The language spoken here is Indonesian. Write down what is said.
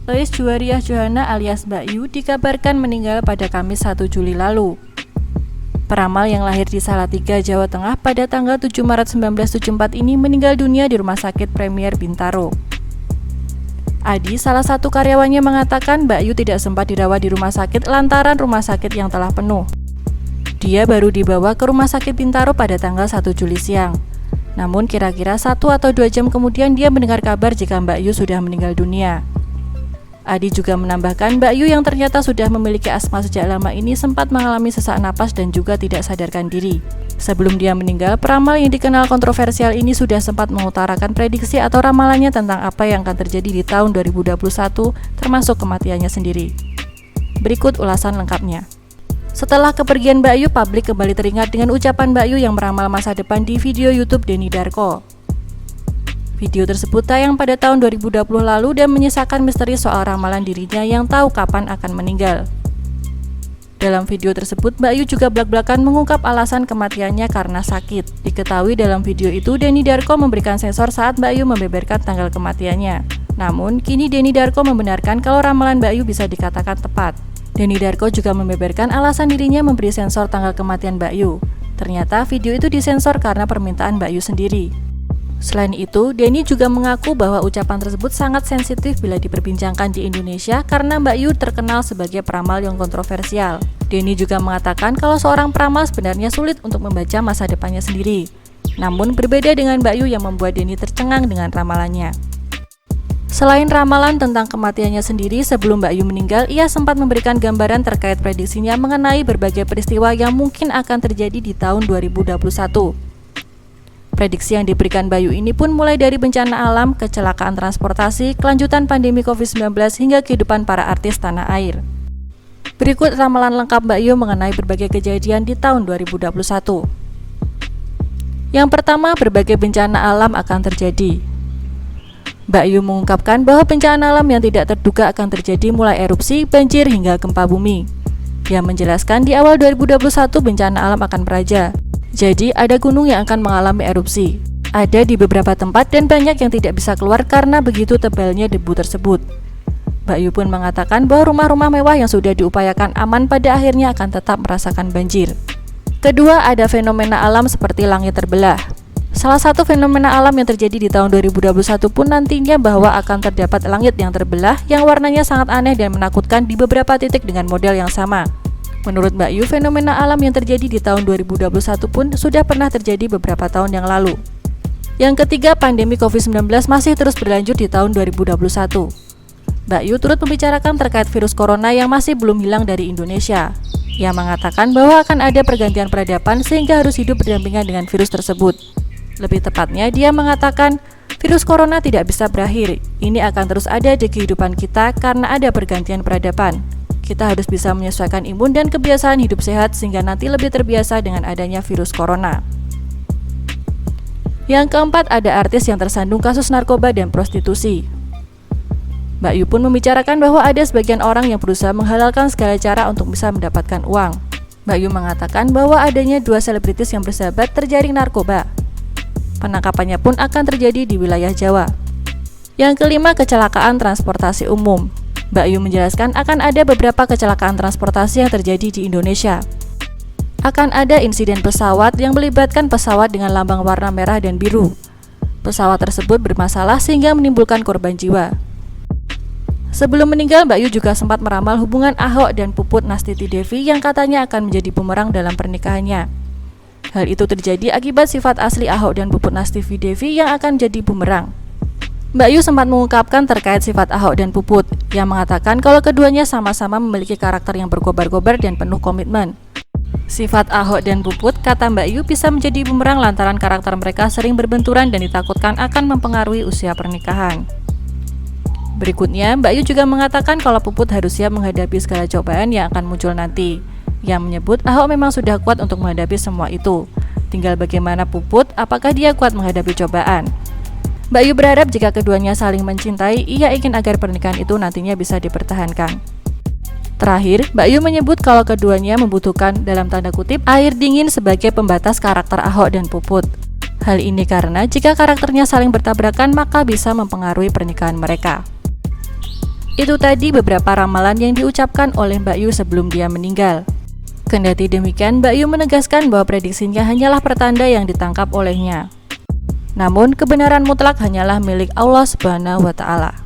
Lois Juwariah Johana alias Mbak Yu dikabarkan meninggal pada Kamis 1 Juli lalu. Peramal yang lahir di Salatiga, Jawa Tengah pada tanggal 7 Maret 1974 ini meninggal dunia di Rumah Sakit Premier Bintaro. Adi, salah satu karyawannya, mengatakan Mbak Yu tidak sempat dirawat di rumah sakit lantaran rumah sakit yang telah penuh. Dia baru dibawa ke Rumah Sakit Bintaro pada tanggal 1 Juli siang. Namun kira-kira 1 atau 2 jam kemudian dia mendengar kabar jika Mbak Yu sudah meninggal dunia. Adi juga menambahkan Mbak Yu yang ternyata sudah memiliki asma sejak lama ini sempat mengalami sesak napas dan juga tidak sadarkan diri. Sebelum dia meninggal, peramal yang dikenal kontroversial ini sudah sempat mengutarakan prediksi atau ramalannya tentang apa yang akan terjadi di tahun 2021, termasuk kematiannya sendiri. Berikut ulasan lengkapnya. Setelah kepergian Mbak Yu, publik kembali teringat dengan ucapan Mbak Yu yang meramal masa depan di video YouTube Denny Darko. Video tersebut tayang pada tahun 2020 lalu dan menyisakan misteri soal ramalan dirinya yang tahu kapan akan meninggal. Dalam video tersebut, Mbak Yu juga blak-blakan mengungkap alasan kematiannya karena sakit. Diketahui dalam video itu, Denny Darko memberikan sensor saat Mbak Yu membeberkan tanggal kematiannya. Namun, kini Denny Darko membenarkan kalau ramalan Mbak Yu bisa dikatakan tepat. Denny Darko juga membeberkan alasan dirinya memberi sensor tanggal kematian Mbak Yu. Ternyata video itu disensor karena permintaan Mbak Yu sendiri. Selain itu, Denny juga mengaku bahwa ucapan tersebut sangat sensitif bila diperbincangkan di Indonesia karena Mbak Yu terkenal sebagai peramal yang kontroversial. Denny juga mengatakan kalau seorang peramal sebenarnya sulit untuk membaca masa depannya sendiri. Namun berbeda dengan Mbak Yu yang membuat Denny tercengang dengan ramalannya. Selain ramalan tentang kematiannya sendiri, sebelum Mbak Yu meninggal, ia sempat memberikan gambaran terkait prediksinya mengenai berbagai peristiwa yang mungkin akan terjadi di tahun 2021. Prediksi yang diberikan Mbak Yu ini pun mulai dari bencana alam, kecelakaan transportasi, kelanjutan pandemi COVID-19 hingga kehidupan para artis tanah air. Berikut ramalan lengkap Mbak Yu mengenai berbagai kejadian di tahun 2021. Yang pertama, berbagai bencana alam akan terjadi. Mbak Yu mengungkapkan bahwa bencana alam yang tidak terduga akan terjadi mulai erupsi, banjir, hingga gempa bumi. Dia menjelaskan di awal 2021 bencana alam akan meraja. Jadi ada gunung yang akan mengalami erupsi. Ada di beberapa tempat dan banyak yang tidak bisa keluar karena begitu tebalnya debu tersebut. Mbak Yu pun mengatakan bahwa rumah-rumah mewah yang sudah diupayakan aman pada akhirnya akan tetap merasakan banjir. Kedua, ada fenomena alam seperti langit terbelah. Salah satu fenomena alam yang terjadi di tahun 2021 pun nantinya bahwa akan terdapat langit yang terbelah yang warnanya sangat aneh dan menakutkan di beberapa titik dengan model yang sama. Menurut Mbak Yu, fenomena alam yang terjadi di tahun 2021 pun sudah pernah terjadi beberapa tahun yang lalu. Yang ketiga, pandemi COVID-19 masih terus berlanjut di tahun 2021. Mbak Yu turut membicarakan terkait virus corona yang masih belum hilang dari Indonesia. Ia mengatakan bahwa akan ada pergantian peradaban sehingga harus hidup berdampingan dengan virus tersebut. Lebih tepatnya, dia mengatakan virus corona tidak bisa berakhir. Ini akan terus ada di kehidupan kita karena ada pergantian peradaban. Kita harus bisa menyesuaikan imun dan kebiasaan hidup sehat sehingga nanti lebih terbiasa dengan adanya virus corona. Yang keempat, ada artis yang tersandung kasus narkoba dan prostitusi. Mbak Yu pun membicarakan bahwa ada sebagian orang yang berusaha menghalalkan segala cara untuk bisa mendapatkan uang. Mbak Yu mengatakan bahwa adanya 2 selebritis yang bersahabat terjaring narkoba. Penangkapannya pun akan terjadi di wilayah Jawa. Yang kelima, kecelakaan transportasi umum. Mbak Yu menjelaskan akan ada beberapa kecelakaan transportasi yang terjadi di Indonesia. Akan ada insiden pesawat yang melibatkan pesawat dengan lambang warna merah dan biru. Pesawat tersebut bermasalah sehingga menimbulkan korban jiwa. Sebelum meninggal, Mbak Yu juga sempat meramal hubungan Ahok dan Puput Nastiti Devi yang katanya akan menjadi bumerang dalam pernikahannya. Hal itu terjadi akibat sifat asli Ahok dan Puput Nastiti Devi yang akan jadi bumerang. Mbak Yu sempat mengungkapkan terkait sifat Ahok dan Puput, yang mengatakan kalau keduanya sama-sama memiliki karakter yang berkobar-kobar dan penuh komitmen. Sifat Ahok dan Puput, kata Mbak Yu, bisa menjadi bumerang lantaran karakter mereka sering berbenturan dan ditakutkan akan mempengaruhi usia pernikahan. Berikutnya, Mbak Yu juga mengatakan kalau Puput harus siap menghadapi segala cobaan yang akan muncul nanti. Yang menyebut Ahok memang sudah kuat untuk menghadapi semua itu. Tinggal bagaimana Puput, apakah dia kuat menghadapi cobaan. Mbak Yu berharap jika keduanya saling mencintai, ia ingin agar pernikahan itu nantinya bisa dipertahankan. Terakhir, Mbak Yu menyebut kalau keduanya membutuhkan dalam tanda kutip air dingin sebagai pembatas karakter Ahok dan Puput. Hal ini karena jika karakternya saling bertabrakan maka bisa mempengaruhi pernikahan mereka. Itu tadi beberapa ramalan yang diucapkan oleh Mbak Yu sebelum dia meninggal. Kendati demikian, Mbak Yu menegaskan bahwa prediksinya hanyalah pertanda yang ditangkap olehnya. Namun, kebenaran mutlak hanyalah milik Allah Subhanahu wa Ta'ala.